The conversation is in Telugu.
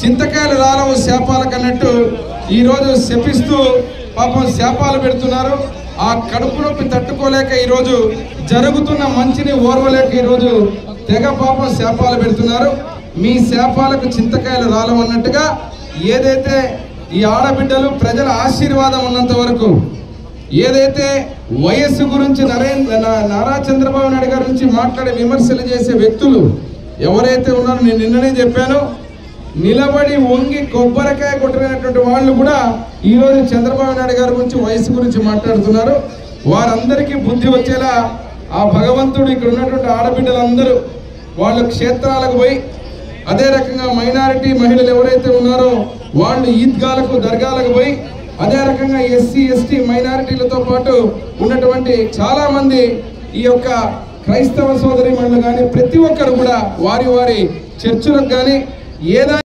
చింతకాయలు రాలవు శాపాలకు అన్నట్టు ఈరోజు శపిస్తూ పాపం శాపాలు పెడుతున్నారు. ఆ కడుపు నొప్పి తట్టుకోలేక ఈరోజు జరుగుతున్న మంచిని ఓర్వలేక ఈరోజు తెగ పాపం శాపాలు పెడుతున్నారు. మీ శాపాలకు చింతకాయలు రాలవన్నట్టుగా ఏదైతే ఈ ఆడబిడ్డలు ప్రజల ఆశీర్వాదం ఉన్నంత వరకు, ఏదైతే వయస్సు గురించి నారా చంద్రబాబు నాయుడు గారి నుంచి మాట్లాడే విమర్శలు చేసే వ్యక్తులు ఎవరైతే ఉన్నారో, నేను నిన్ననే చెప్పాను, నిలబడి వంగి కొబ్బరికాయ కొట్టినటువంటి వాళ్ళు కూడా ఈరోజు చంద్రబాబు నాయుడు గారి గురించి వయసు గురించి మాట్లాడుతున్నారు. వారందరికీ బుద్ధి వచ్చేలా ఆ భగవంతుడు ఇక్కడ ఉన్నటువంటి ఆడబిడ్డలందరూ వాళ్ళ క్షేత్రాలకు పోయి, అదే రకంగా మైనారిటీ మహిళలు ఎవరైతే ఉన్నారో వాళ్ళు ఈద్గాలకు దర్గాలకు పోయి, అదే రకంగా ఎస్సీ ఎస్టీ మైనారిటీలతో పాటు ఉన్నటువంటి చాలా మంది ఈ యొక్క క్రైస్తవ సోదరి మహిళలు కానీ ప్రతి ఒక్కరు కూడా వారి వారి చర్చులకు కానీ ఏదైనా